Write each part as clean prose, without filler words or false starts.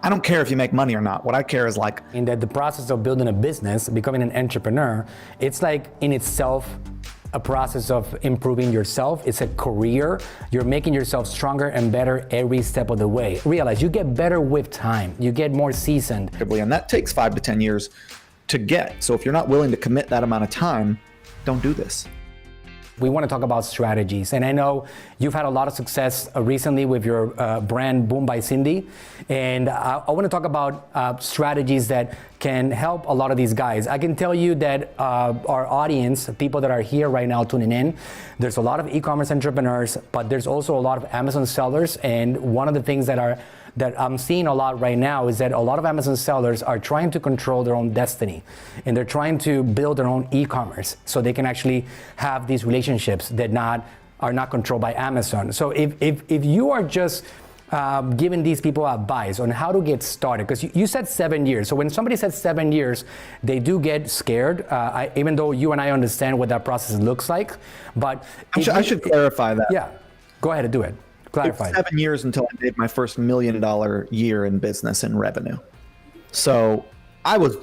I don't care if you make money or not. What I care is like, In that the process of building a business, becoming an entrepreneur, it's like in itself a process of improving yourself. It's a career. You're making yourself stronger and better every step of the way. Realize you get better with time. You get more seasoned. and that takes 5 to 10 years to get. So if you're not willing to commit that amount of time, don't do this. We want to talk about strategies. And I know you've had a lot of success recently with your brand Boom by Cindy. And I want to talk about strategies that can help a lot of these guys. I can tell you that our audience, people that are here right now tuning in, there's a lot of e-commerce entrepreneurs, but there's also a lot of Amazon sellers. And one of the things that I'm seeing a lot right now is that a lot of Amazon sellers are trying to control their own destiny, and they're trying to build their own e-commerce so they can actually have these relationships that are not controlled by Amazon. So if you are just giving these people advice on how to get started, because you said 7 years. So when somebody says 7 years, they do get scared, even though you and I understand what that process looks like. But I should clarify that. Yeah, go ahead and do it. Clarify. It's 7 years until I made my first $1 million year in business and revenue. So I was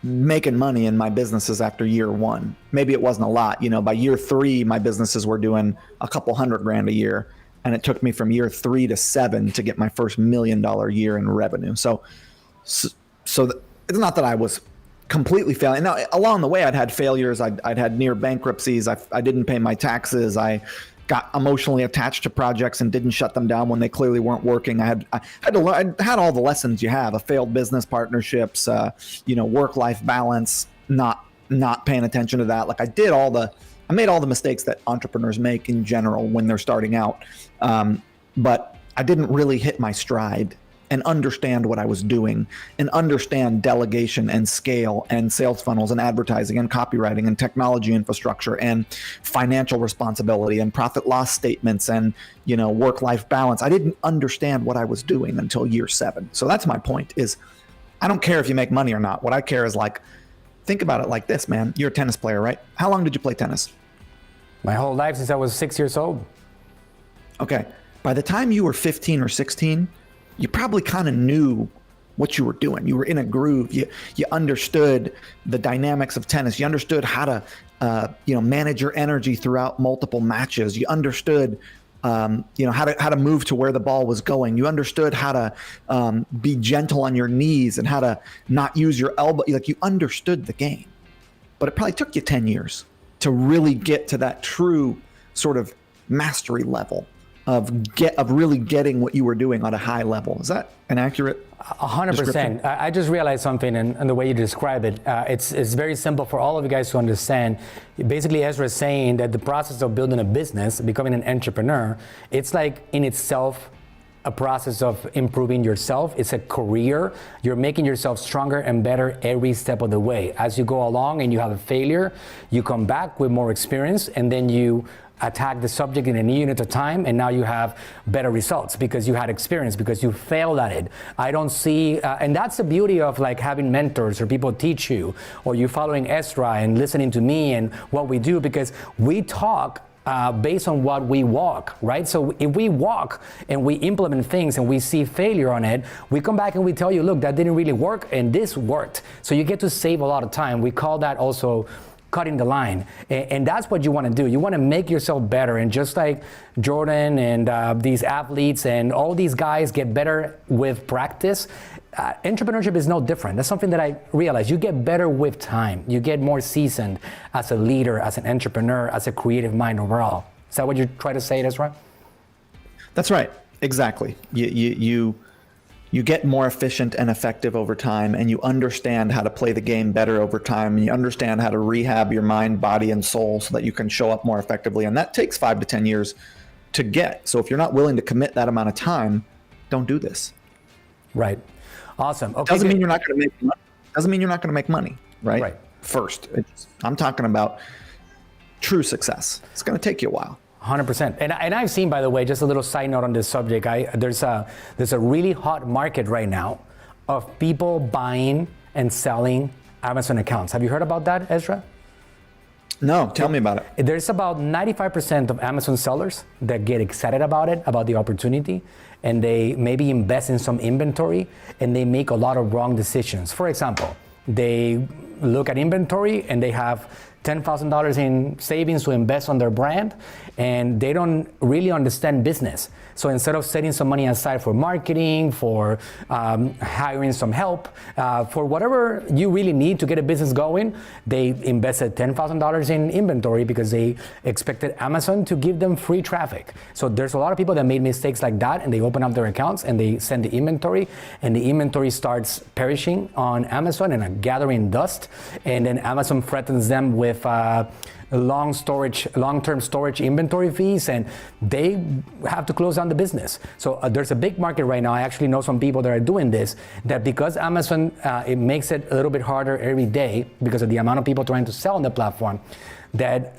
making money in my businesses after year 1. Maybe it wasn't a lot. By year 3, my businesses were doing a couple $100,000 a year. And it took me from year 3 to 7 to get my first $1 million year in revenue. So it's not that I was completely failing. Now, along the way, I'd had failures. I'd had near bankruptcies. I didn't pay my taxes. I got emotionally attached to projects and didn't shut them down when they clearly weren't working. I had to learn. I had all the lessons you have: failed business partnerships, work-life balance, not paying attention to that. I made all the mistakes that entrepreneurs make in general when they're starting out, but I didn't really hit my stride and understand what I was doing and understand delegation and scale and sales funnels and advertising and copywriting and technology infrastructure and financial responsibility and profit loss statements and, work-life balance. I didn't understand what I was doing until year 7. So that's my point is I don't care if you make money or not. What I care is think about it like this, man. You're a tennis player, right? How long did you play tennis? My whole life since I was 6 years old. Okay. By the time you were 15 or 16, you probably kind of knew what you were doing. You were in a groove. You understood the dynamics of tennis. You understood how to, manage your energy throughout multiple matches. You understood, how to move to where the ball was going. You understood how to be gentle on your knees and how to not use your elbow. You understood the game, but it probably took you 10 years to really get to that true sort of mastery level of really getting what you were doing on a high level. Is that an accurate 100%. I just realized something in the way you describe it. It's very simple for all of you guys to understand. Basically, Ezra is saying that the process of building a business, becoming an entrepreneur, it's like in itself a process of improving yourself. It's a career. You're making yourself stronger and better every step of the way. As you go along and you have a failure, you come back with more experience, and then you attack the subject in a new unit of time, and now you have better results because you had experience, because you failed at it. I don't see, and that's the beauty of having mentors or people teach you, or you following Ezra and listening to me and what we do, because we talk based on what we walk, right? So if we walk and we implement things and we see failure on it, we come back and we tell you, look, that didn't really work and this worked. So you get to save a lot of time. We call that also cutting the line. And that's what you want to do. You want to make yourself better. And just like Jordan and these athletes and all these guys get better with practice, entrepreneurship is no different. That's something that I realized. You get better with time. You get more seasoned as a leader, as an entrepreneur, as a creative mind overall. Is that what you're trying to say, Ezra? That's right. Exactly. You get more efficient and effective over time, and you understand how to play the game better over time, and you understand how to rehab your mind, body, and soul so that you can show up more effectively. And that takes 5 to 10 years to get. So if you're not willing to commit that amount of time, don't do this. Right. Awesome. Okay. Doesn't mean you're not going to make money. Doesn't mean you're not going to make money, right? Right. First, I'm talking about true success. It's going to take you a while. 100%. And I've seen, by the way, just a little side note on this subject, there's a really hot market right now of people buying and selling Amazon accounts. Have you heard about that, Ezra? No, tell me about it. There's about 95% of Amazon sellers that get excited about it, about the opportunity, and they maybe invest in some inventory and they make a lot of wrong decisions. For example, they look at inventory and they have $10,000 in savings to invest on their brand, and they don't really understand business. So instead of setting some money aside for marketing, for hiring some help, for whatever you really need to get a business going, they invested $10,000 in inventory because they expected Amazon to give them free traffic. So there's a lot of people that made mistakes like that, and they open up their accounts and they send the inventory, and the inventory starts perishing on Amazon and gathering dust, and then Amazon threatens them with long-term storage inventory fees, and they have to close down the business. So there's a big market right now. I actually know some people that are doing this, that because Amazon, it makes it a little bit harder every day because of the amount of people trying to sell on the platform, that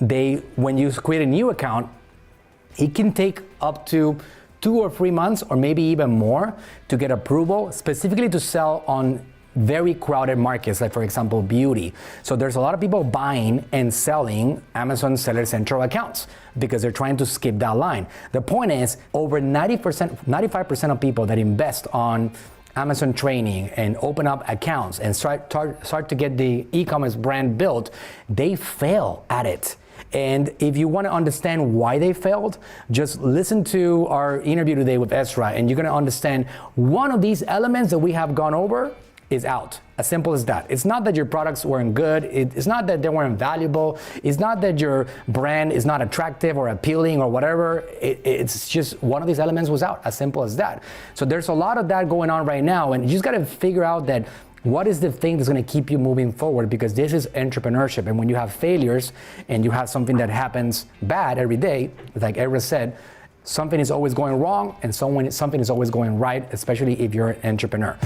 when you create a new account, it can take up to 2 or 3 months or maybe even more to get approval, specifically to sell on very crowded markets, like for example, beauty. So there's a lot of people buying and selling Amazon Seller Central accounts because they're trying to skip that line. The point is, over 95% of people that invest on Amazon training and open up accounts and start to get the e-commerce brand built, they fail at it. And if you want to understand why they failed, just listen to our interview today with Ezra, and you're going to understand one of these elements that we have gone over is out. As simple as that. It's not that your products weren't good. It's not that they weren't valuable. It's not that your brand is not attractive or appealing or whatever. It's just one of these elements was out. As simple as that. So there's a lot of that going on right now, and you just got to figure out that what is the thing that's going to keep you moving forward, because this is entrepreneurship. And when you have failures and you have something that happens bad every day, like Ezra said, something is always going wrong and something is always going right, especially if you're an entrepreneur.